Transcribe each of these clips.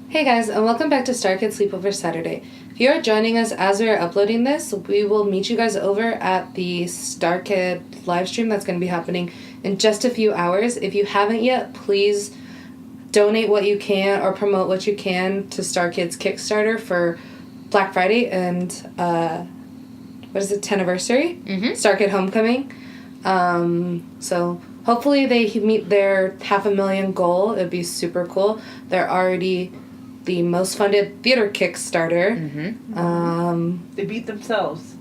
Hey guys, and welcome back to StarKid Sleepover Saturday. If you are joining us as we are uploading this, we will meet you guys over at the StarKid live stream that's going to be happening in just a few hours. If you haven't yet, please donate what you can or promote what you can to StarKid's Kickstarter for Black Friday and, 10th anniversary? Mm-hmm. StarKid Homecoming. So hopefully they meet their 500,000 goal. It'd be super cool. They're already the most funded theater Kickstarter. Mm-hmm. They beat themselves.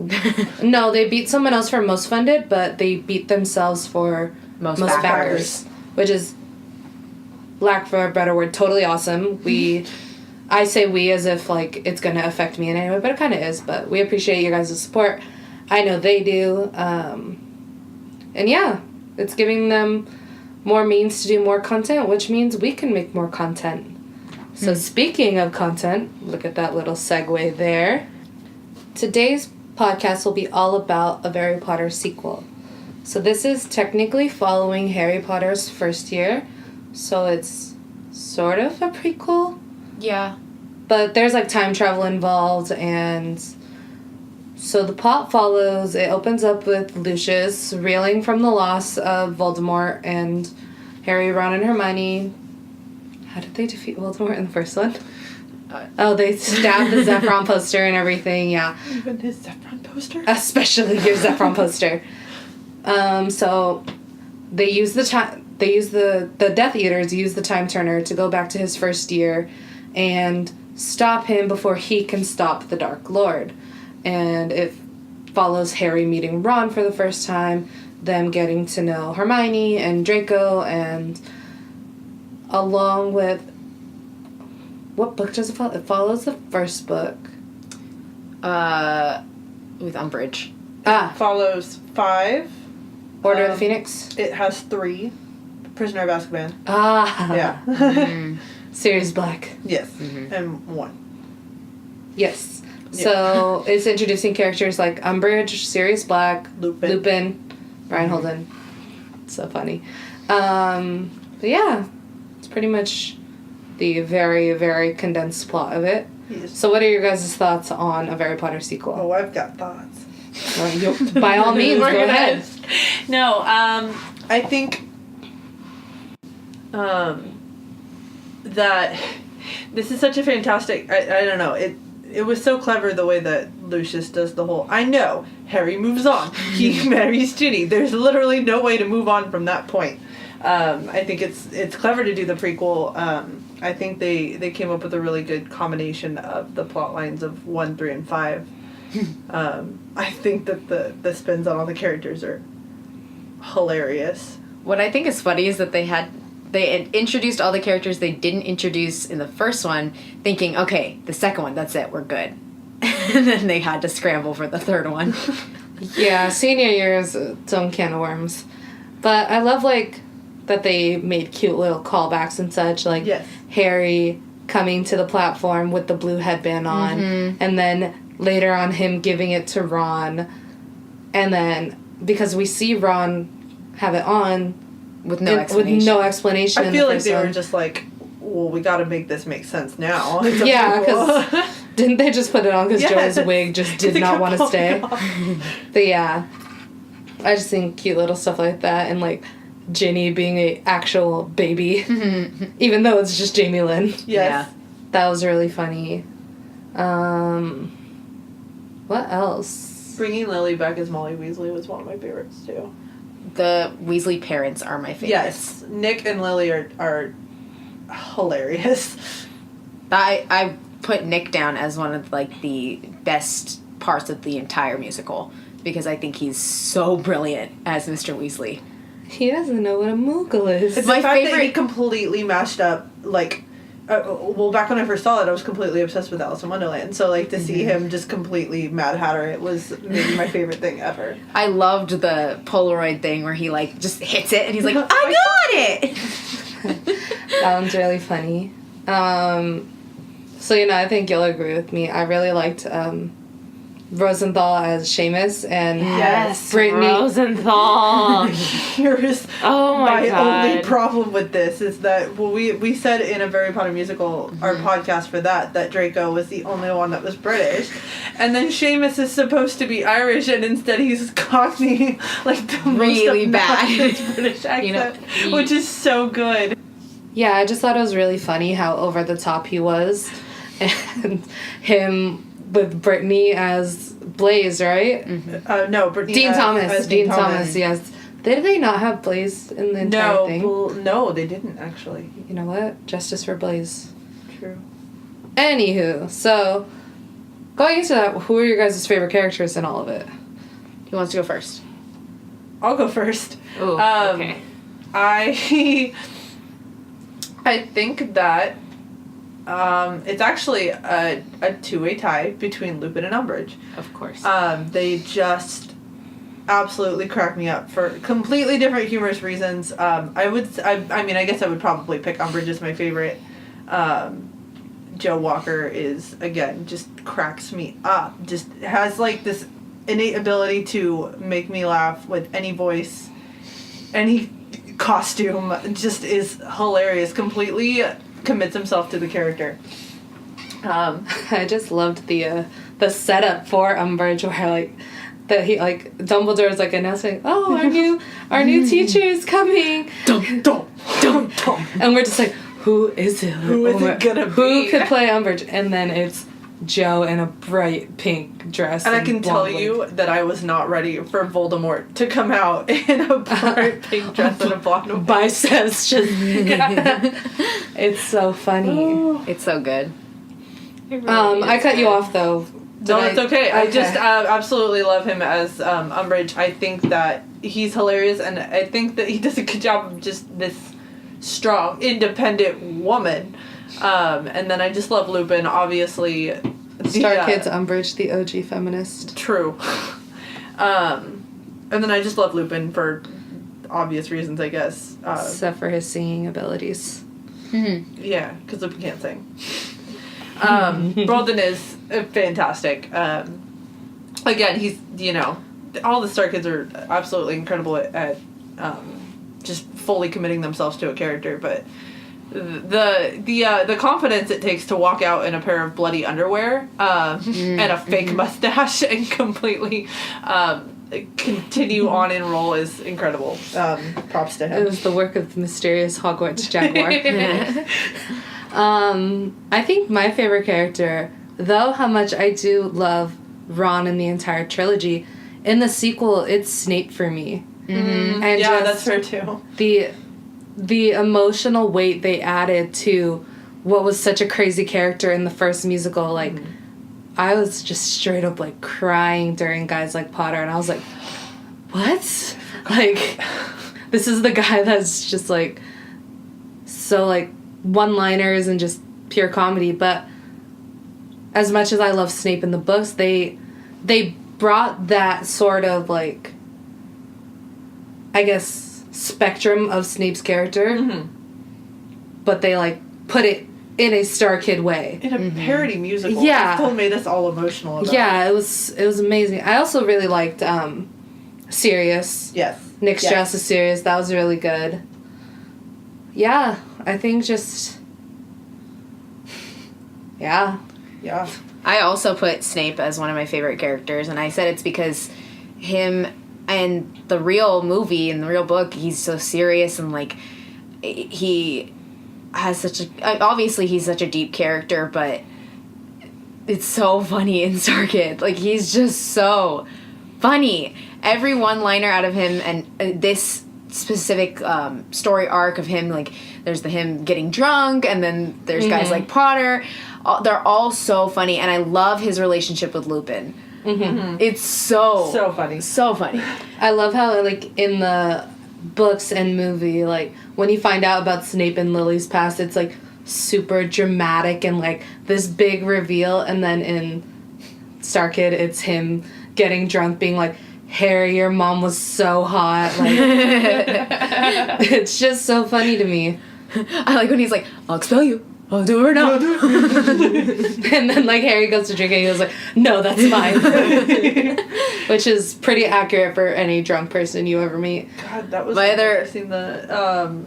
No, they beat someone else for most funded, but they beat themselves for most backers, which is, lack for a better word, totally awesome. I say we as if, like, it's going to affect me in any way, but it kind of is, but we appreciate you guys' support. I know they do. And yeah, it's giving them more means to do more content, which means we can make more content. So speaking of content, look at that little segue there. Today's podcast will be all about a Harry Potter sequel. So this is technically following Harry Potter's first year, so it's sort of a prequel. Yeah. But there's, like, time travel involved, and so the plot follows. It opens up with Lucius reeling from the loss of Voldemort and Harry, Ron, and Hermione. How did they defeat Voldemort in the first one? They stabbed the Zephron poster and everything, yeah. Even his Zephron poster? Especially your Zephron poster. So they use the Death Eaters use the Time Turner to go back to his first year and stop him before he can stop the Dark Lord. And it follows Harry meeting Ron for the first time, them getting to know Hermione and Draco, and along with... What book does it follow? It follows the first book. With Umbridge. Follows 5. Order of the Phoenix? It has 3. Prisoner of Azkaban. Yeah. Mm-hmm. Sirius Black. Yes. Mm-hmm. And 1. Yes. So it's introducing characters like Umbridge, Sirius Black, Lupin, Brian Holden. So funny. But yeah, it's pretty much the very, very condensed plot of it. Yes. So what are your guys' thoughts on a Harry Potter sequel? Oh, I've got thoughts. Well, by all means, go ahead. No, I think that this is such a fantastic... I don't know. It was so clever the way that Lucius does the whole... I know, Harry moves on. He marries Ginny. There's literally no way to move on from that point. I think it's clever to do the prequel. I think they came up with a really good combination of the plot lines of 1, 3, and 5. I think that the spins on all the characters are hilarious. What I think is funny is that they had introduced all the characters they didn't introduce in the first one, thinking, okay, the second one, that's it, we're good. And then they had to scramble for the third one. Yeah, senior year is its own can of worms. But I love, like, that they made cute little callbacks and such, like Harry coming to the platform with the blue headband on, and then later on him giving it to Ron, and then, because we see Ron have it on, with no explanation. I feel like they were just like, well, we gotta make this make sense now. Yeah, because didn't they just put it on because Joe's wig just did not want to stay? But yeah, I just think cute little stuff like that, and like Ginny being a actual baby, even though it's just Jamie Lynn. Yes. Yeah. That was really funny. What else? Bringing Lily back as Molly Weasley was one of my favorites too. The Weasley parents are my favorites. Yes, Nick and Lily are hilarious. I put Nick down as one of, like, the best parts of the entire musical, because I think he's so brilliant as Mr. Weasley. He doesn't know what a Moogle is. It's my favorite. That he completely mashed up, like, back when I first saw it, I was completely obsessed with Alice in Wonderland. So, like, to see him just completely Mad Hatter, it was maybe my favorite thing ever. I loved the Polaroid thing where he, like, just hits it and he's like, I got it! That one's really funny. So, I think you'll agree with me. I really liked Rosenthal as Seamus and Yes, Brittany. Rosenthal. Here's my only problem with this is that we said in a Very Potter Musical, our podcast for that Draco was the only one that was British, and then Seamus is supposed to be Irish, and instead he's Cockney, like the really most bad British accent, which is so good. Yeah, I just thought it was really funny how over the top he was, and him with Brittany as Blaze, right? No, Brittany Dean as Thomas. Dean Dean Thomas, yes. Did they not have Blaze in the entire thing? No, they didn't actually. You know what? Justice for Blaze. True. Anywho, so going into that, who are your guys' favorite characters in all of it? Who wants to go first? I'll go first. Ooh, okay. I think that it's actually a two-way tie between Lupin and Umbridge. Of course. They just absolutely crack me up for completely different humorous reasons. I guess I would probably pick Umbridge as my favorite. Joe Walker is, again, just cracks me up. Just has, like, this innate ability to make me laugh with any voice, any costume. Just is hilarious. Completely commits himself to the character. I just loved the setup for Umbridge, where like that he like Dumbledore's like announcing, "Oh, our new teacher is coming." Dum dum dum dum. And we're just like, who is it? Who is it gonna be? Who could play Umbridge? And then it's Joe in a bright pink dress. And I can tell you that I was not ready for Voldemort to come out in a bright pink dress and a blonde wig. Biceps just. It's so funny. It's so good. I cut you off though. No, it's okay. I just absolutely love him as Umbridge. I think that he's hilarious, and I think that he does a good job of just this strong, independent woman. And then I just love Lupin, obviously. StarKids Umbridge, the OG feminist. True. And then I just love Lupin for obvious reasons, I guess. Except for his singing abilities. Mm-hmm. Yeah, because Lupin can't sing. Brolden is fantastic. Again, he's, all the StarKids are absolutely incredible at just fully committing themselves to a character, but the confidence it takes to walk out in a pair of bloody underwear and a fake mustache and completely continue on and roll is incredible. Props to him. It was the work of the mysterious Hogwarts Jaguar. I think my favorite character, though how much I do love Ron in the entire trilogy, in the sequel it's Snape for me. Mm-hmm. And yeah, that's fair too. The emotional weight they added to what was such a crazy character in the first musical, like I was just straight up like crying during Guys Like Potter, and I was like, what? Like, this is the guy that's just like so like one-liners and just pure comedy. But as much as I love Snape in the books, they brought that sort of like, I guess, spectrum of Snape's character, but they like put it in a StarKid way. In a parody musical. Yeah. It still made us all emotional about it was amazing. I also really liked Sirius. Yes. Nick Strauss is Sirius. That was really good. Yeah, I think just... Yeah. Yeah. I also put Snape as one of my favorite characters, and I said it's because him and the real movie and the real book, he's so serious and, like, he has such a... Obviously, he's such a deep character, but it's so funny in StarKid. Like, he's just so funny. Every one-liner out of him, and this specific story arc of him, like, there's him getting drunk, and then there's Guys Like Potter. They're all so funny, and I love his relationship with Lupin. It's so funny. So funny. I love how, like, in the books and movie, like, when you find out about Snape and Lily's past, it's, like, super dramatic and, like, this big reveal, and then in StarKid, it's him getting drunk, being like, Harry, your mom was so hot. Like, it's just so funny to me. I like when he's like, I'll expel you. I'll do her now. And then, like, Harry goes to drink it, he goes like, no, that's mine. Which is pretty accurate for any drunk person you ever meet. God, that was My other... I've seen the,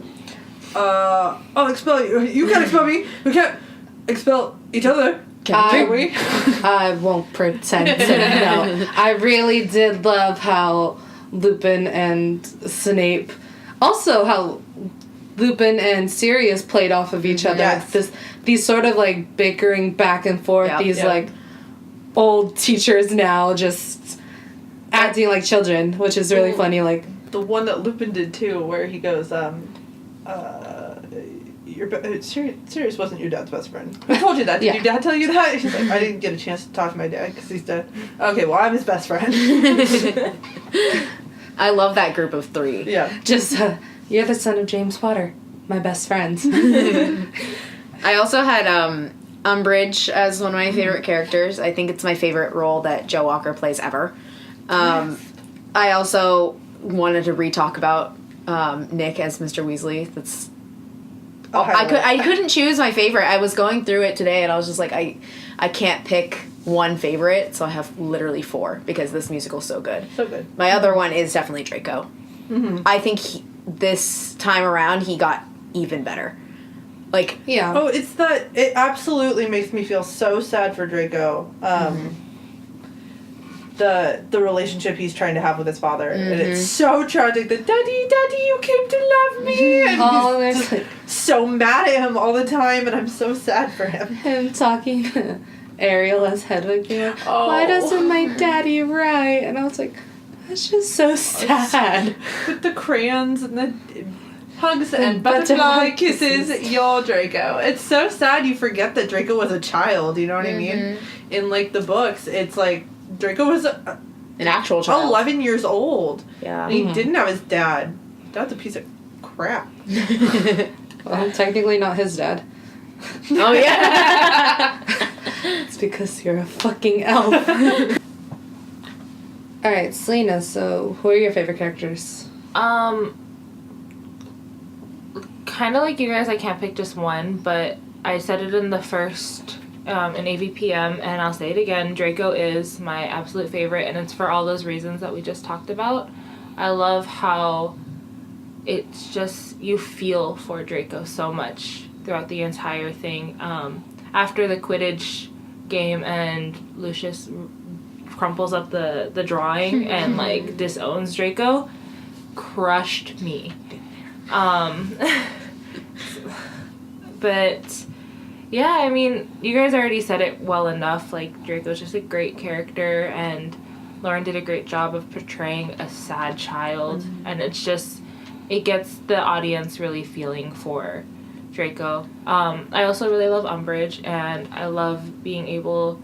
I'll expel you. You can't expel me. We can't expel each other. Can we? I won't pretend to know. I really did love how Lupin and Snape, also how Lupin and Sirius played off of each other. Yes. These sort of, like, bickering back and forth. Yep. Like, old teachers now just acting like children, which is really funny. Like, the one that Lupin did, too, where he goes, Sirius wasn't your dad's best friend. Who told you that? Did your dad tell you that? He's like, I didn't get a chance to talk to my dad because he's dead. Okay, well, I'm his best friend. I love that group of three. Yeah. Just, you're the son of James Potter, my best friend. I also had Umbridge as one of my favorite characters. I think it's my favorite role that Joe Walker plays ever. Yes. I also wanted to re-talk about Nick as Mr. Weasley. That's... I couldn't choose my favorite. I was going through it today and I was just like, I can't pick one favorite, so I have literally 4 because this musical's so good. So good. My other one is definitely Draco. Mm-hmm. I think this time around he got even better. Like, yeah. Oh, it's that it absolutely makes me feel so sad for Draco. The relationship he's trying to have with his father, and it's so tragic that Daddy, you came to love me, and he's like, so mad at him all the time, and I'm so sad for him. Him talking to Ariel as Hedwig being like, why doesn't my daddy write? And I was like, that's just so sad. With the crayons and the hugs and butterfly kisses, you're Draco. It's so sad you forget that Draco was a child, you know what I mean? In, like, the books, it's like, Draco was an actual child. 11 years old. Yeah. And he didn't have his dad. Dad's a piece of crap. Well, technically not his dad. Oh, yeah. It's because you're a fucking elf. Alright, Celina, so who are your favorite characters? Kind of like you guys, I can't pick just one, but I said it in the first... in AVPM, and I'll say it again, Draco is my absolute favorite, and it's for all those reasons that we just talked about. I love how it's just, you feel for Draco so much throughout the entire thing. After the Quidditch game and Lucius crumples up the drawing and, like, disowns Draco, crushed me. But... yeah, I mean, you guys already said it well enough. Like, Draco's just a great character, and Lauren did a great job of portraying a sad child. And it's just, it gets the audience really feeling for Draco. I also really love Umbridge, and I love being able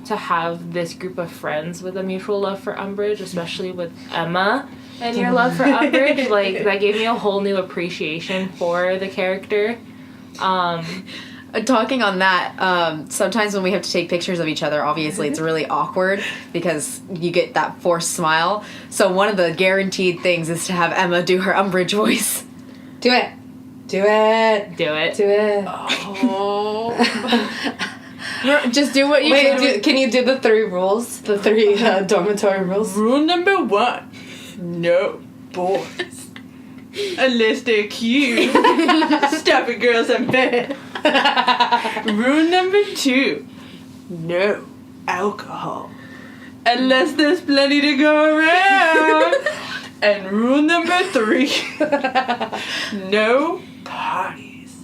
to have this group of friends with a mutual love for Umbridge, especially with Emma and your love for Umbridge. Like, that gave me a whole new appreciation for the character. Talking on that, sometimes when we have to take pictures of each other, obviously it's really awkward because you get that forced smile. So one of the guaranteed things is to have Emma do her Umbridge voice. Do it. Do it. Do it. Do it. Oh. Just do what you do. Can you do the 3 rules? The 3 dormitory rules? Rule number 1. No boys. Unless they're cute. Stopping girls in bed. Rule number 2. No alcohol. Unless there's plenty to go around. And rule number 3. No parties.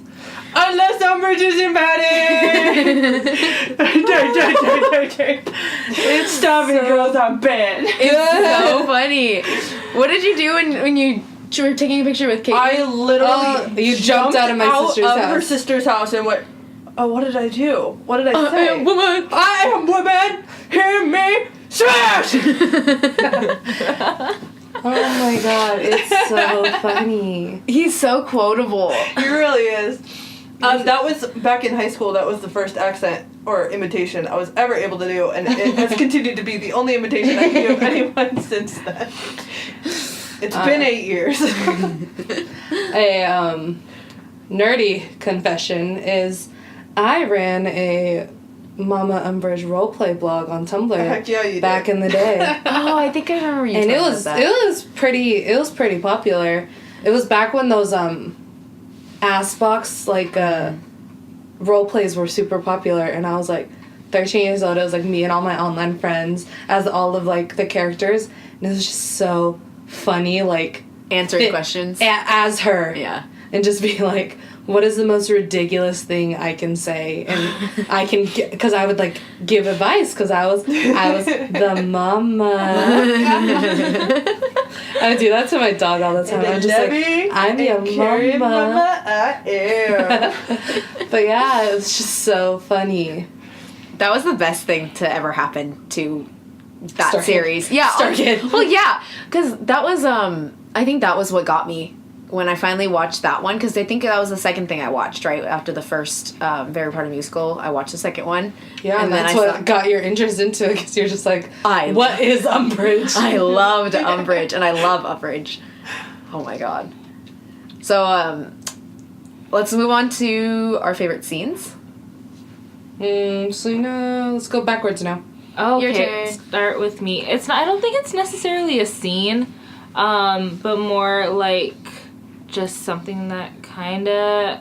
Unless Umbridge is invited. It's stopping girls on bed. It's so funny. What did you do when you were taking a picture with Kate? I literally you jumped out of my sister's house. her sister's house and went, oh, what did I do? What did I say? I am woman. I am woman. Hear me smash. Oh my god, it's so funny. He's so quotable. He really is. That was back in high school. That was the first accent or imitation I was ever able to do, and it has continued to be the only imitation I can do of anyone since then. It's been 8 years. A nerdy confession is I ran a Mama Umbridge roleplay blog on Tumblr. Heck yeah, you back did. in the day. Oh, I think I remember you. And talking about that. it was pretty popular. It was back when those ass box role plays were super popular, and I was like 13 years old. It was like me and all my online friends as all of like the characters, and it was just so funny, like answering questions as her. Yeah. And just be like, what is the most ridiculous thing I can say? And I can get, because I would like give advice because I was the mama. I would do that to my dog all the time. I'm just like, I'm your mama. I am. But yeah, it was just so funny. That was the best thing to ever happen to that StarKid. series. Yeah. StarKid. Well, yeah, because that was I think that was what got me when I finally watched that one, because I think that was the second thing I watched, right? After the first Harry Potter musical, I watched the second one. Yeah, and that's what got your interest into it, because you're just like, what is Umbridge? I loved Umbridge, and I love Umbridge. Oh my god. So, let's move on to our favorite scenes. Celina, let's go backwards now. Your Okay, turn. start with me. It's not. I don't think it's necessarily a scene, but more like just something that kind of.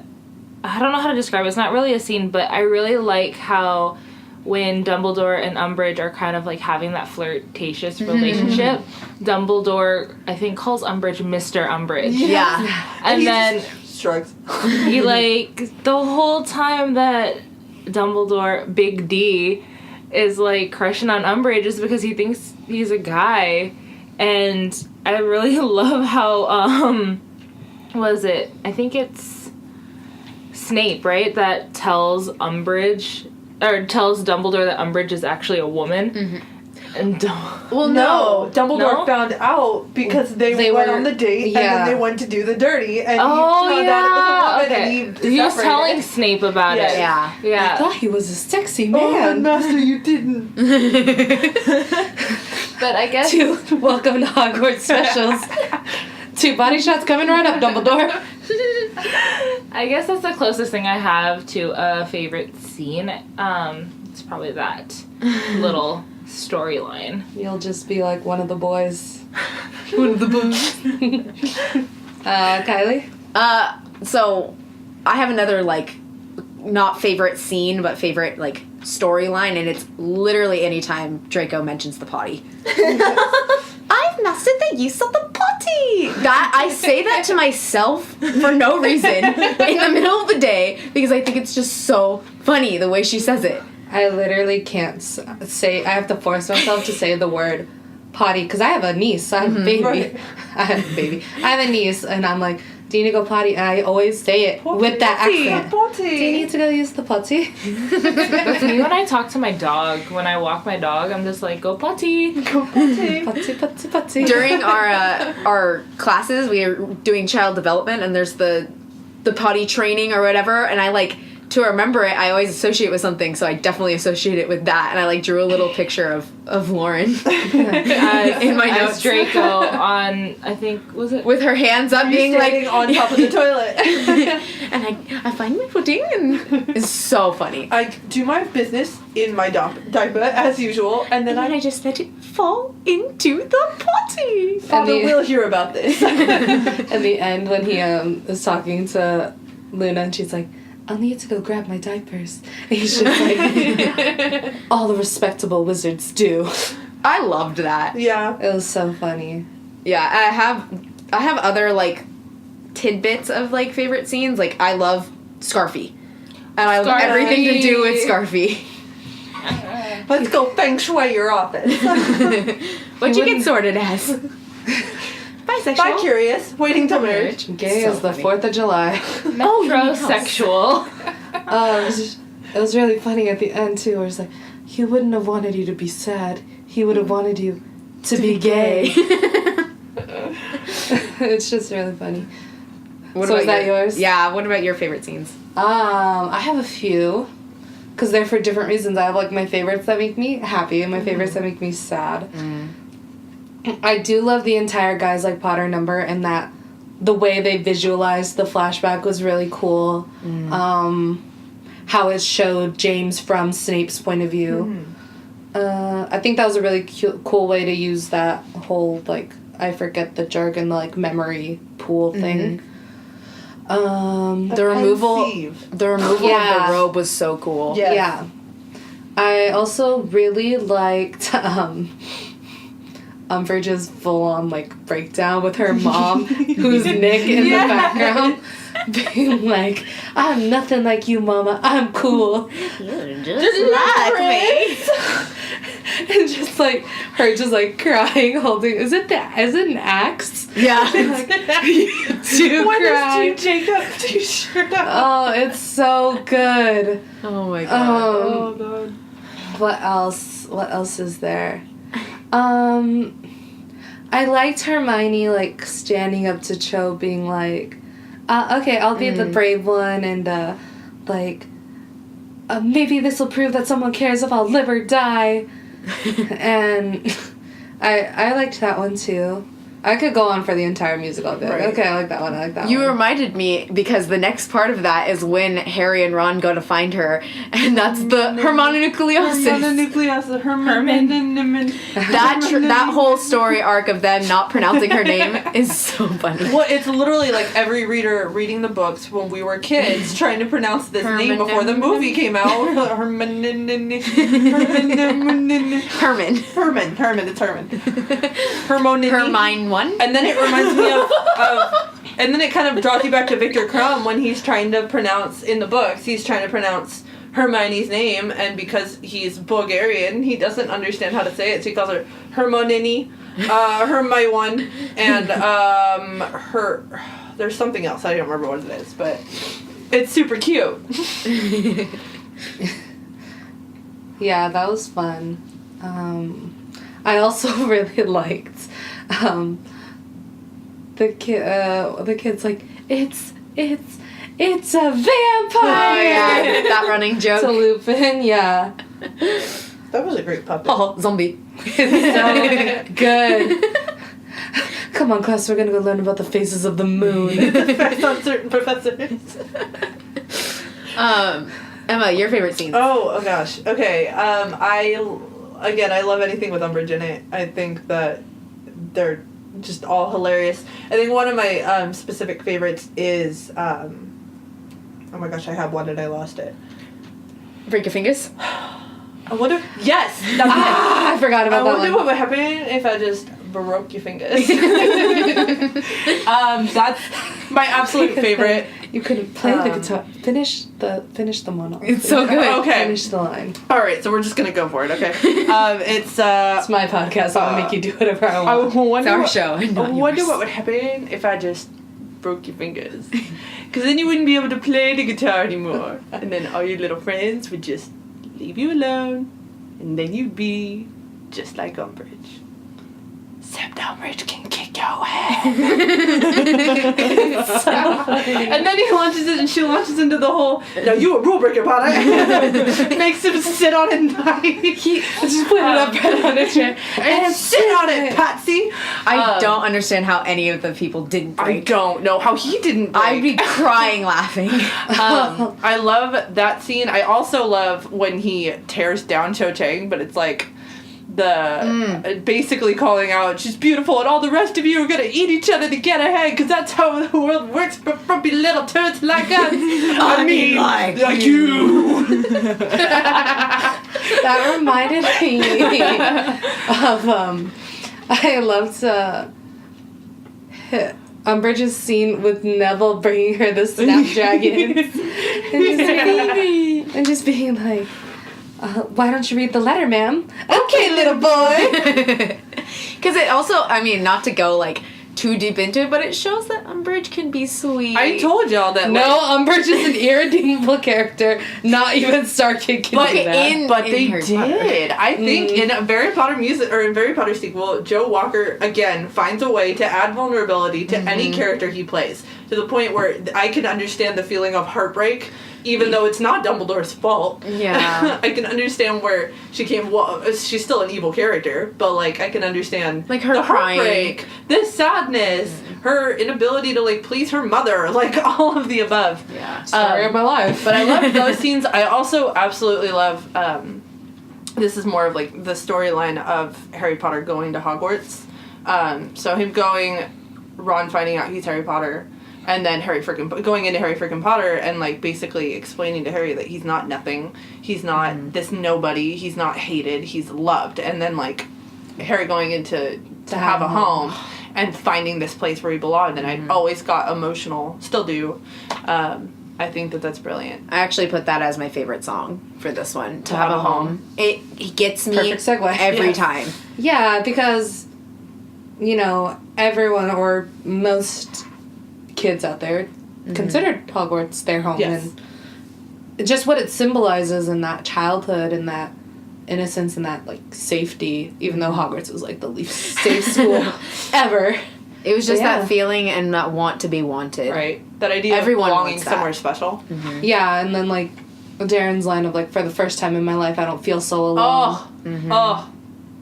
I don't know how to describe it. It's not really a scene, but I really like how when Dumbledore and Umbridge are kind of like having that flirtatious relationship, Dumbledore I think calls Umbridge Mr. Umbridge. Yeah. And then Shrugs. he like the whole time that Dumbledore, Big D, is like crushing on Umbridge is because he thinks he's a guy. And I really love how was it? I think it's Snape, right? That tells Umbridge or tells Dumbledore that Umbridge is actually a woman. Mm-hmm. And Well, no. Dumbledore No? found out because they went were- on the date and yeah. then they went to do the dirty and he oh found yeah, out it was a woman okay. and He was separated. telling Snape about Yeah. it. Yeah. I Yeah. thought he was a sexy Oh, man. Master, you didn't. But I guess To welcome to Hogwarts specials. 2 body shots coming right up, Dumbledore. I guess that's the closest thing I have to a favorite scene. It's probably that little storyline. You'll just be like one of the boys. One of the boys. Kylie? So I have another like not favorite scene but favorite like storyline, and it's literally anytime Draco mentions the potty. I've mastered the use of the potty. That I say that to myself for no reason in the middle of the day because I think it's just so funny the way she says it. I literally can't say, I have to force myself to say the word potty, because I have a niece, I have a baby. Right. I have a niece, and I'm like, do you need to go potty? And I always say it with that accent. Potty. Do you need to go use the potty? That's me when I talk to my dog. When I walk my dog, I'm just like, go potty. Go potty. Potty, potty, potty. During our classes, we are doing child development, and there's the potty training or whatever, and I like to remember it. I always associate with something, so I definitely associate it with that, and I like drew a little picture of Lauren in my notes. As Draco on, I think, was it? With her hands up, being Standing like on top of the toilet. and I find my pudding, and it's so funny. I do my business in my diaper as usual, and then I just let it fall into the potty. Father will hear about this. In the end, when he is talking to Luna, and she's like, I'll need to go grab my diapers. And he's just like, all the respectable wizards do. I loved that. Yeah. It was so funny. Yeah, I have other like tidbits of like favorite scenes. Like I love Scarfy, and I love everything to do with Scarfy. Let's go feng shui your office. What'd you get sorted as? Bisexual. Bi-curious, waiting to merge. Gay So as the funny. 4th of July. Metrosexual. It was really funny at the end, too, where it's like, he wouldn't have wanted you to be sad. He would have wanted you to be gay. It's just really funny. What So about is that yours? Yeah. What about your favorite scenes? I have a few, because they're for different reasons. I have, like, my favorites that make me happy and my favorites that make me sad. I do love the entire Guys Like Potter number, and that the way they visualized the flashback was really cool. how it showed James from Snape's point of view. I think that was a really cool way to use that whole, like, I forget the jargon, like, memory pool thing. The removal of the robe was so cool. Yes. Yeah. I also really liked Umbridge's full-on, like, breakdown with her mom, who's Nick in the background, being like, I'm nothing like you, Mama. I'm cool. You're just like me. And just, like, her just, like, crying, holding... Is it an axe? Yeah. When is Jacob too short? Oh, it's so good. Oh my god. Oh god. What else? What else is there? I liked Hermione, like, standing up to Cho, being like, okay, I'll be the brave one, and, like, maybe this will prove that someone cares if I'll live or die. And I liked that one, too. I could go on for the entire musical. I'll be like, okay, I like that one, I like that one. You reminded me, because the next part of that is when Harry and Ron go to find her, and that's the Hermonucleosis. That whole story arc of them not pronouncing her name is so funny. Well, it's literally like every reader reading the books when we were kids trying to pronounce this name before the movie came out. Herman. It's Herman. Hermione 1. And then it reminds me of and then it kind of draws you back to Victor Crumb when he's trying to pronounce, in the books, he's trying to pronounce Hermione's name, and because he's Bulgarian, he doesn't understand how to say it, so he calls her Hermione, Hermione, and there's something else, I don't remember what it is, but it's super cute. Yeah, that was fun. I also really liked the kid's like, it's a vampire! Oh, yeah. That running joke. To Lupin, yeah. That was a great puppet. Oh, zombie. It's so good. Come on, class, we're gonna go learn about the phases of the moon. The effects on certain professors. Emma, your favorite scenes? Oh gosh. Okay. I love anything with Umbridge in it. I think that they're just all hilarious. I think one of my specific favorites is oh my gosh, I have one and I lost it. Break your fingers? I wonder. Yes, that's I forgot about that one. I wonder what would happen if I just broke your fingers. That's my absolute favorite. You could play the guitar. Finish the monologue. It's so good. Okay. Finish the line. All right, so we're just gonna go for it. Okay. It's my podcast. I'll make you do whatever I want. It's our show. I wonder what would happen if I just broke your fingers. Because then you wouldn't be able to play the guitar anymore, and then all your little friends would just leave you alone, and then you'd be just like Umbridge. Except Umbridge can kick your ass. So funny. And then he launches it, and she launches into the whole, now you a rule breaker, Potter. Makes him sit on a knife. He just put it up right on a chair. And sit on it, Patsy. I don't understand how any of the people didn't break. I don't know how he didn't break. I'd be crying laughing. I love that scene. I also love when he tears down Cho Chang, but it's like basically calling out, she's beautiful and all the rest of you are gonna eat each other to get ahead because that's how the world works for frumpy little turds like us. I mean, like you. That reminded me of I loved Umbridge's scene with Neville bringing her the snapdragons and just being like, why don't you read the letter, ma'am? Okay, little boy. Because it also, I mean, not to go, like, too deep into it, but it shows that Umbridge can be sweet. I told y'all that. No, Umbridge is an irredeemable character. Not even StarKid can do that. But they did. I think in a Harry Potter Harry Potter sequel, Joe Walker again finds a way to add vulnerability to any character he plays, to the point where I can understand the feeling of heartbreak even though it's not Dumbledore's fault. Yeah. I can understand where she came. Well, she's still an evil character, but like I can understand Like her the crying. heartbreak, the sadness, her inability to like please her mother, like all of the above. Yeah. Story of my life. But I love those scenes. I also absolutely love. This is more of like the storyline of Harry Potter going to Hogwarts. So him going, Ron finding out he's Harry Potter, and then going into Harry Freakin Potter and like basically explaining to Harry that he's not nothing, he's not this nobody, he's not hated, he's loved, and then like Harry going into to have a home and finding this place where he belonged, and I always got emotional, still do. I think that's brilliant. I actually put that as my favorite song for this one. To Have a Home. It gets me Perfect segue. every time. Yeah, because, you know, everyone or most kids out there considered Hogwarts their home. Yes. And just what it symbolizes in that childhood and that innocence and that, like, safety, even though Hogwarts was, like, the least safe school ever. It was just that feeling and that want to be wanted. Right. That idea Everyone of belonging wants that. somewhere special. Yeah, and then, like, Darren's line of, like, for the first time in my life, I don't feel so alone. Oh,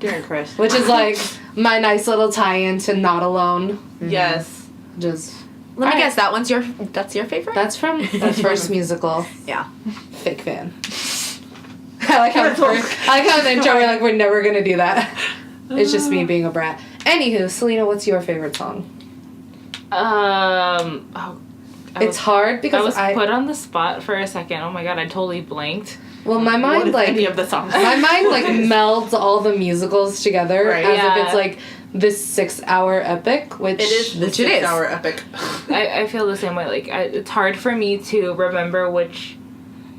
Darren Criss. Which is, like, my nice little tie-in to Not Alone. Yes. Just... Let me guess, that's your favorite? That's from the first musical. Yeah. Fake fan. I like how in the intro we're like, we're never gonna do that. It's just me being a brat. Anywho, Celina, what's your favorite song? It's hard because I was put on the spot for a second. Oh my god, I totally blanked. Well, my What mind if like any of the songs? my mind like melds all the musicals together Right. as Yeah. if it's like this 6-hour epic, which It is the Which it is. 6-hour epic. I feel the same way. Like, it's hard for me to remember which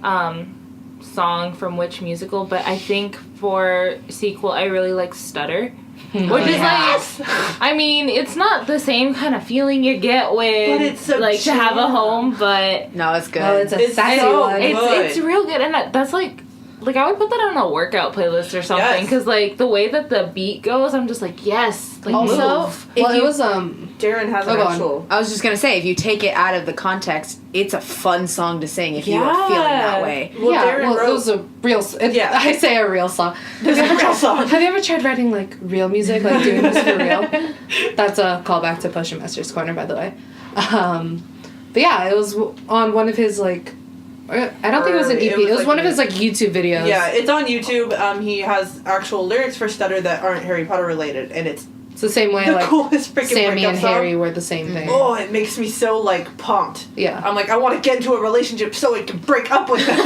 song from which musical, but I think for sequel, I really like Stutter. Which is like, I mean, it's not the same kind of feeling you get with, But it's so like, To Have a Home, but No, it's good. Oh, it's a It's sassy so one. good. it's real good, and that's like I would put that on a workout playlist or something, Yes. because like the way that the beat goes, I'm just like, yes, like Also, move. if well, you- it was Darren has an go on. actual. I was just going to say, if you take it out of the context, it's a fun song to sing if you are feeling that way. Well, yeah, Darren well, wrote. it was a real. Yeah. I say a real song. This is a real song. Have you ever tried writing like real music, like doing this for real? That's a callback to Potion Master's Corner, by the way. But yeah, it was on one of his like. I don't think it was an EP. It was like one of his like YouTube videos. Yeah, it's on YouTube. He has actual lyrics for Stutter that aren't Harry Potter related, and it's It's the same way the like coolest freaking Sammy breakup and song. Harry were the same thing. Oh, it makes me so like pumped. Yeah. I'm like, I want to get into a relationship so I can break up with them.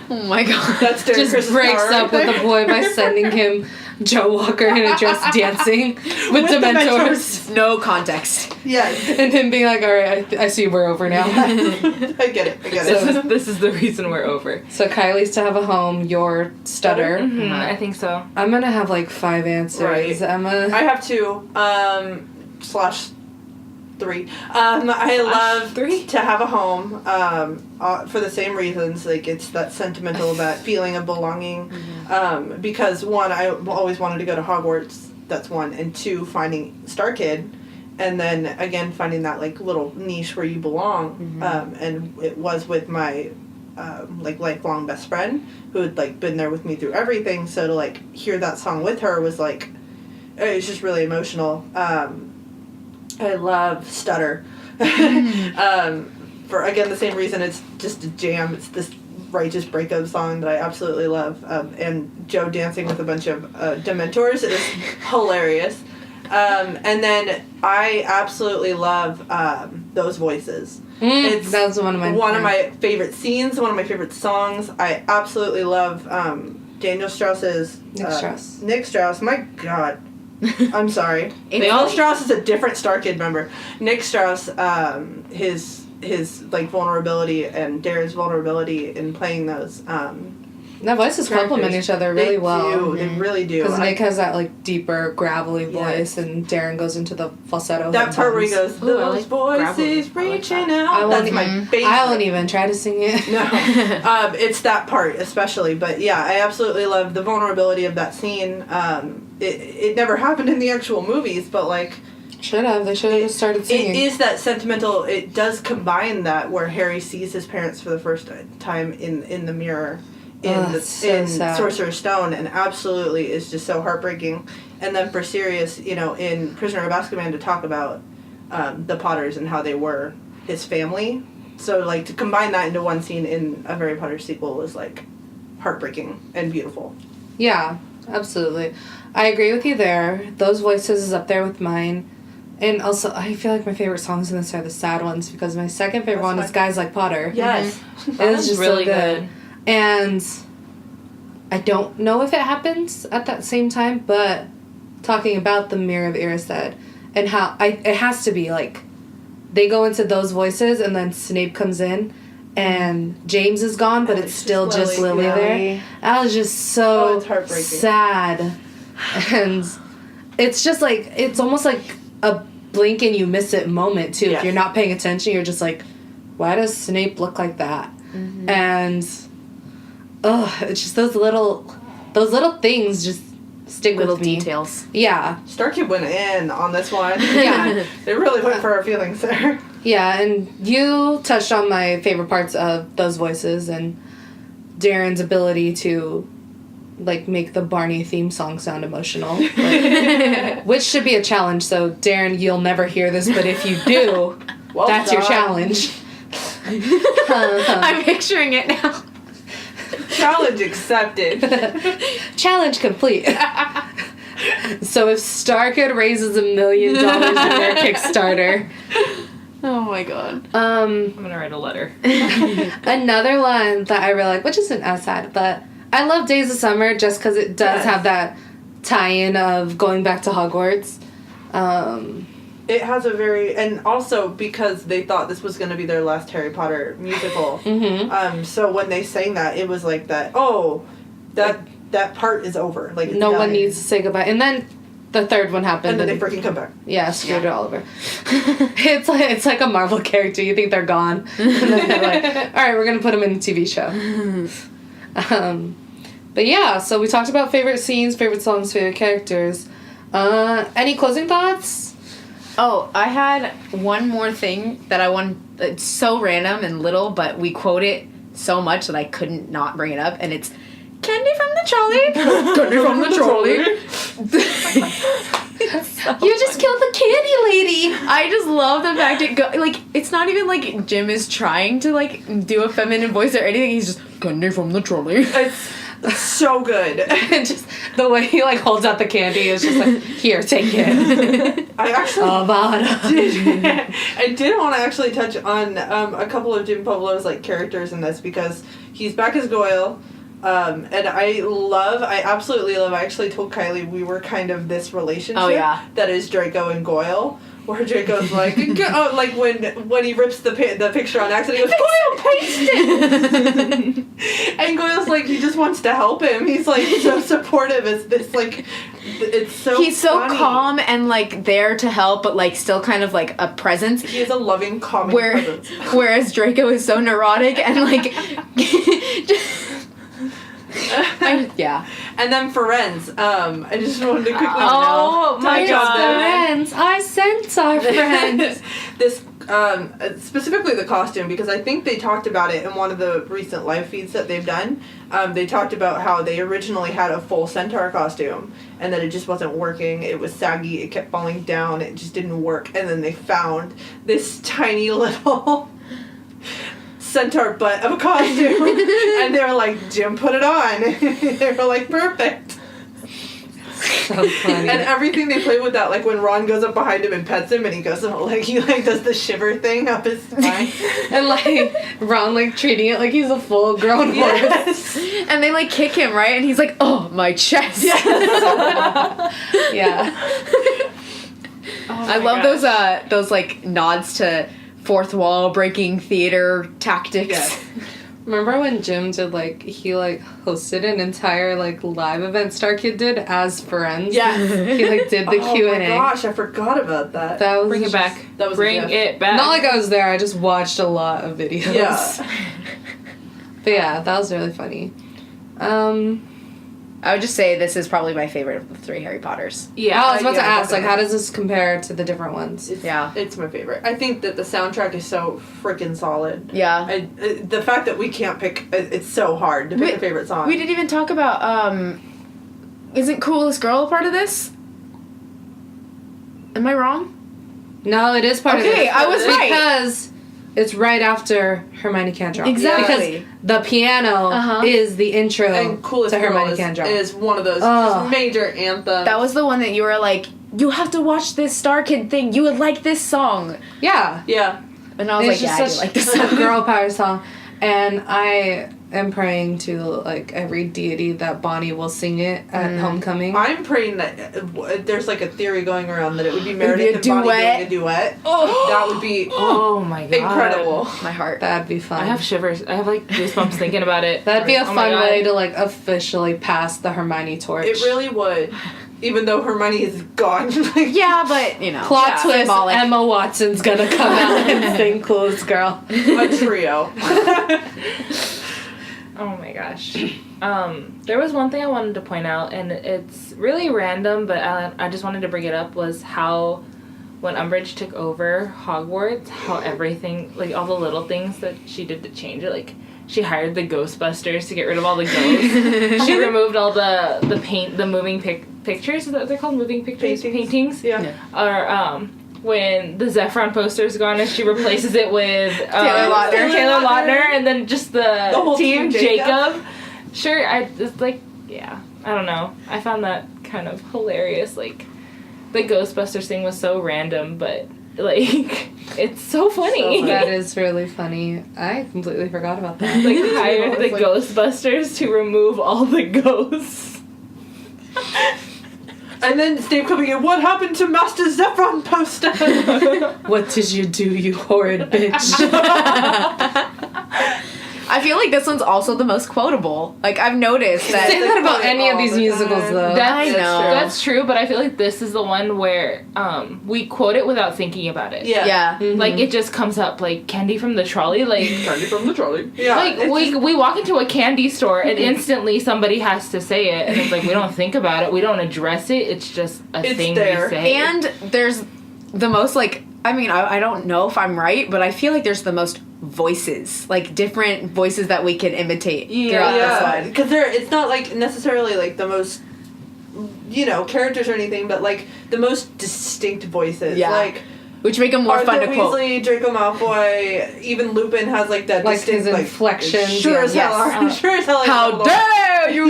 Oh my god. That's Darren Just Criss's breaks power up right with a boy by sending him Joe Walker in a dress dancing with Dementors. No context. there. Yes, And him being like, alright, I see we're over now. I get it. So- This is the reason we're over. So Kylie's To Have a Home, your Stutter. I think so. I'm gonna have like 5 answers. Right. Emma. I have 2 slash 3. I love 3? To Have a Home for the same reasons. Like it's that sentimental, that feeling of belonging. Because 1, I always wanted to go to Hogwarts. That's 1, and 2, finding StarKid, and then again finding that like little niche where you belong. And it was with my like lifelong best friend who had like been there with me through everything. So to like hear that song with her was like, it was just really emotional. I love Stutter. For again the same reason, it's just a jam. It's this righteous breakup song that I absolutely love. And Joe dancing with a bunch of Dementors is hilarious. And then I absolutely love those voices. It's That's one of my favorite scenes, one of my favorite songs. I absolutely love Daniel Strauss's Nick Strauss. My God. I'm sorry. Daniel Strauss is a different StarKid member. Nick Strauss, his like vulnerability and Darren's vulnerability in playing those. Their voices complement each other really well. They really do. Because Nick has that like deeper, gravelly voice, and Darren goes into the falsetto. That part where he goes, Ooh, I those like gravelly. voices I like reaching that. out. That's my favorite. I won't even try to sing it. No, it's that part especially. But yeah, I absolutely love the vulnerability of that scene. It never happened in the actual movies, but like Should have. They should have just started singing. It is that sentimental. It does combine that where Harry sees his parents for the first time in the mirror in Sorcerer's Stone, and absolutely is just so heartbreaking. And then for Sirius, in Prisoner of Azkaban, to talk about the Potters and how they were his family. So, like, to combine that into one scene in a Harry Potter sequel was, like, heartbreaking and beautiful. Yeah, absolutely. I agree with you there. Those voices is up there with mine. And also, I feel like my favorite songs in this are the sad ones, because my second favorite one is Guys Like Potter. Yes. It is just really so good. And I don't know if it happens at that same time, but talking about the Mirror of Erised and how it has to be, like, they go into those voices and then Snape comes in and James is gone, but it's still just Lily there. That was just so sad. And it's just like, it's almost like a blink and you miss it moment too. Yes. If you're not paying attention, you're just like, why does Snape look like that? Mm-hmm. And it's just those little things just stick with me. Little details. Yeah. StarKid went in on this one. Yeah. They really went for our feelings there. Yeah, and you touched on my favorite parts of those voices and Darren's ability to, like, make the Barney theme song sound emotional. Like, which should be a challenge, so Darren, you'll never hear this, but if you do, that's your challenge. I'm picturing it now. Challenge accepted. Challenge complete. So if StarKid raises $1 million in their Kickstarter... Oh my god. I'm gonna write a letter. Another one that I really like, which isn't as sad, but I love Days of Summer just because it does have that tie-in of going back to Hogwarts. It has a very... And also because they thought this was going to be their last Harry Potter musical. Mm-hmm. So when they sang that, it was like that, that part is over. Like, no one needs to say goodbye. And then the third one happened. And then they freaking come back. Yeah, screwed it all over. It's like a Marvel character. You think they're gone. And then they're like, all right, we're going to put them in a TV show. But yeah, so we talked about favorite scenes, favorite songs, favorite characters. Any closing thoughts? Oh, I had one more thing that I want. It's so random and little, but we quote it so much that I couldn't not bring it up, and it's candy from the trolley. Candy from the trolley. You just killed the candy lady. I just love the fact it's not even like Jim is trying to like do a feminine voice or anything. He's just candy from the trolley. It's so good. And just the way he like holds out the candy is just like, here, take it. I actually I did want to actually touch on a couple of Jim Pueblo's like characters in this, because he's back as Goyle. And I absolutely love, I actually told Kylie we were kind of this relationship that is Draco and Goyle, where Draco's like, like when he rips the picture on accident, he goes, Goyle, paste it! And Goyle's like, he just wants to help him. He's like so supportive. It's this like, it's so He's so funny. calm and like there to help, but like still kind of like a presence. He is a loving, calming presence. Whereas Draco is so neurotic and like... And then Ferenz, I just wanted to quickly my friends, our centaur friends. This specifically the costume, because I think they talked about it in one of the recent live feeds that they've done. They talked about how they originally had a full centaur costume and that it just wasn't working. It was saggy, it kept falling down, it just didn't work, and then they found this tiny little centaur butt of a costume and they were like, Jim, put it on. They were like, perfect. So funny. And everything they play with that, like when Ron goes up behind him and pets him and he goes like, he like does the shiver thing up his spine. And like Ron like treating it like he's a full grown horse. And they like kick him, right? And he's like, oh, my chest. Yes. Yeah. I love those like nods to fourth wall breaking theater tactics. Yes. Remember when Jim did he hosted an entire live event StarKid did as Ferenz? Yeah. He did the Q&A. Oh my gosh, I forgot about that. That was Bring it back. Bring it back. Not like I was there, I just watched a lot of videos. Yeah. But yeah, that was really funny. I would just say this is probably my favorite of the 3 Harry Potters. Yeah, I was about to ask, definitely. how does this compare to the different ones? It's my favorite. I think that the soundtrack is so freaking solid. Yeah. And the fact that we can't pick, it's so hard to pick a favorite song. We didn't even talk about, isn't Coolest Girl a part of this? Am I wrong? No, it is part of it. Okay, I was right. Because it's right after Hermione can't drop. Exactly. Because the piano is the intro and Coolest to Girl Hermione can't drop. is one of those just major anthems. That was the one that you were like, you have to watch this StarKid thing. You would like this song. Yeah. Yeah. And I was It's like, just yeah, I do such like this a song. girl power song. And I am praying to, like, every deity that Bonnie will sing it at homecoming. I'm praying that there's like a theory going around that it would be be Meredith a and Bonnie duet. doing a duet. Oh. That would be Oh my god. incredible. My heart. That'd be fun. I have shivers. I have like goosebumps thinking about it. That'd be a Oh my fun God. way to, like, officially pass the Hermione torch. It really would. Even though Hermione is gone. Yeah, but, you know. Plot twist, symbolic. Emma Watson's gonna come out and sing Coolest Girl. A trio. Oh my gosh. There was one thing I wanted to point out, and it's really random, but I just wanted to bring it up, was how when Umbridge took over Hogwarts, how everything, like all the little things that she did to change it, like she hired the Ghostbusters to get rid of all the ghosts. She removed all the moving pictures, is that what they're called? Moving pictures? Paintings? Yeah. Or, when the Zephron poster's gone and she replaces it with Taylor Lautner, and then just the whole team team Jacob. Sure, it's like, yeah, I don't know. I found that kind of hilarious. Like, the Ghostbusters thing was so random, but like, it's so funny. That is really funny. I completely forgot about that. Like, hired the Ghostbusters to remove all the ghosts. And then Snape coming in, what happened to Master Zephron poster? What did you do, you horrid bitch? I feel like this one's also the most quotable. Like, I've noticed that. Say that about any of these musicals, though. I know. That's true, but I feel like this is the one where we quote it without thinking about it. Yeah. Like, it just comes up, like, Candy from the Trolley, like... Candy from the trolley. Yeah. Like, we walk into a candy store and instantly somebody has to say it, and it's like, we don't think about it, we don't address it, it's just a thing there. we say. And there's the most, like, I mean, I don't know if I'm right, but I feel like there's the most voices, like different voices that we can imitate throughout this one. Because it's not like necessarily like the most, characters or anything, but like the most distinct voices. Yeah. Like, Which make them more Arthur fun to quote. Weasley, Draco Malfoy, even Lupin has like that Like distinct his inflections. Sure as hell. Yes. Sure as hell. How dare you!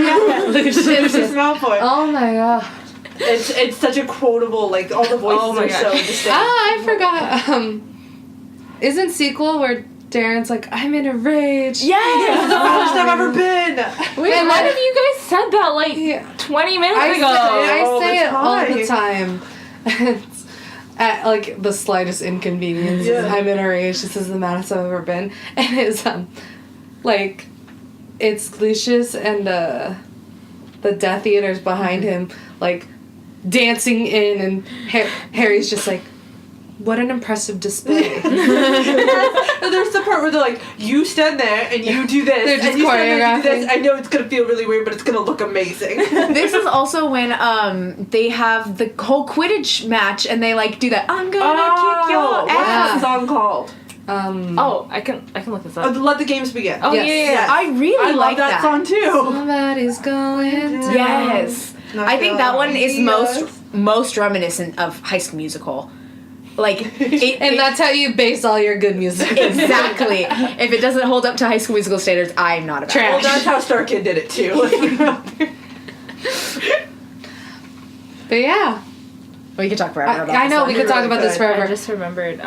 Lucius Malfoy. Oh my god. It's such a quotable, like all the voices Oh my are gosh. so distinct. I forgot. Isn't sequel where Darren's like, I'm in a rage? Yes! This is the best I've ever been. Wait, And why then- have you guys said that, like, Yeah. 20 minutes I ago? all say the it all the time. time. It's at like the slightest inconvenience. Yeah. I'm in a rage. This is the maddest I've ever been. And it's like it's Lucius and the Death Eaters behind him, like dancing in, and Harry's just like, what an impressive display. And there's the part where they're like, you stand there and you do this. They're just and you stand there and you do this. choreographing. I know it's gonna feel really weird, but it's gonna look amazing. This is also when they have the whole Quidditch match and they like do that. I'm gonna kick your what's ass. that song called? Oh, I can look this up. Let the Games Begin. Oh, yes. yeah. Yes. I really I like love that song too. Somebody's going down. Yes. Not I think that one is gonna most reminiscent of High School Musical. Like, And that's how you base all your good music. exactly. If it doesn't hold up to High School Musical standards, I'm not about Well, it. that's how StarKid did it too. But yeah. We could talk forever about I this know, one. we could talk about this I forever. just remembered,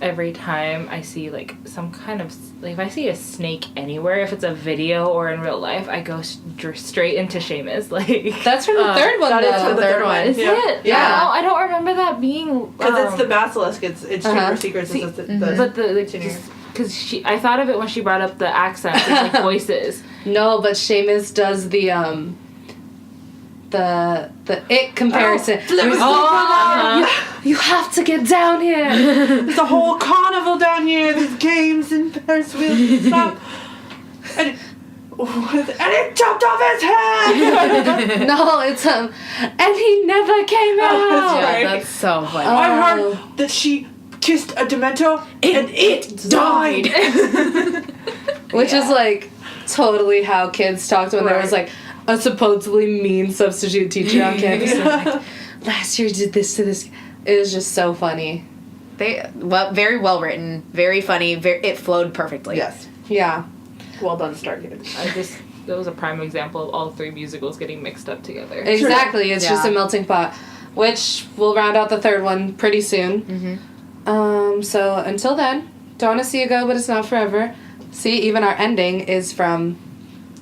every time I see, like, some kind of, like, if I see a snake anywhere, if it's a video or in real life, I go straight into Seamus, like... That's from the third one, that is though. from the third one. Is Yeah. it? Yeah. No, I don't remember that being... Because it's the Basilisk. It's Chamber of Secrets. See, It's the But the Junior. because I thought of it when she brought up the accents, like voices. No, but Seamus does the it comparison. You have to get down here. There's a whole carnival down here. There's games and Ferris wheels and stuff. And and it chopped off his head! No, it's and he never came out. Oh, that's right. That's so funny. I heard that she kissed a Demento and it died! Which is like totally how kids talked when there was like a supposedly mean substitute teacher on campus. Like, last year did this to this. It was just so funny. Very well written, very funny. It flowed perfectly. Yes. Yeah. Well done, StarKids. That was a prime example of all three musicals getting mixed up together. Exactly. It's just a melting pot, which we'll round out the third one pretty soon. So until then, don't want to see you go, but it's not forever. See, even our ending is from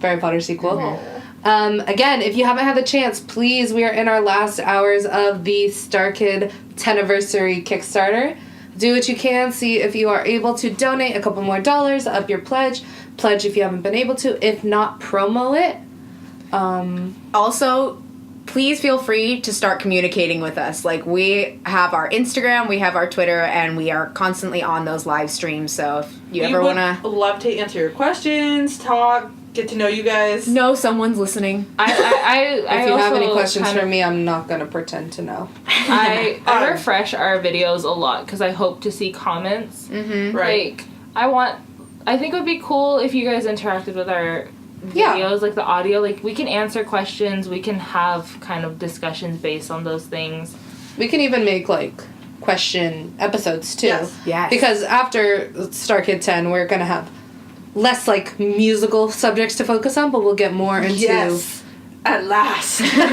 Harry Potter sequel. Again, if you haven't had the chance, please, we are in our last hours of the StarKid 10th Kickstarter. Do what you can. See if you are able to donate a couple more dollars, up your pledge. Pledge if you haven't been able to. If not, promo it. Also, please feel free to start communicating with us. Like, we have our Instagram, we have our Twitter, and we are constantly on those live streams. So if you ever want to... love to answer your questions, talk, get to know you guys. Know someone's listening. If you have any questions for me, I'm not going to pretend to know. I refresh our videos a lot because I hope to see comments. Right. Like, I think it would be cool if you guys interacted with our videos, like the audio. Like, we can answer questions, we can have kind of discussions based on those things. We can even make, like, question episodes, too. Yes. Because after StarKid 10, we're going to have less, like, musical subjects to focus on, but we'll get more into... Yes. At last. Freedom!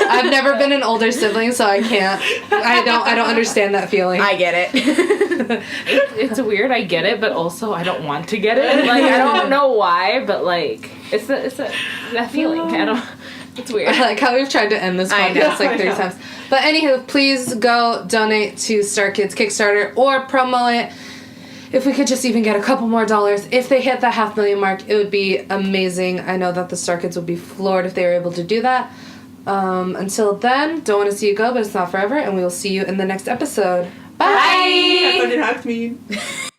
I've never been an older sibling, so I don't understand that feeling. I get it. It's weird, I get it, but also I don't want to get it. Like, I don't know why, but, like, it's that feeling. It's weird. I like how we've tried to end this podcast like 3 times. But anywho, please go donate to StarKids Kickstarter or promo it. If we could just even get a couple more dollars, if they hit the 500,000 mark, it would be amazing. I know that the StarKids would be floored if they were able to do that. Until then, don't want to see you go, but it's not forever, and we will see you in the next episode. Bye! Have fun in Hogsmeade.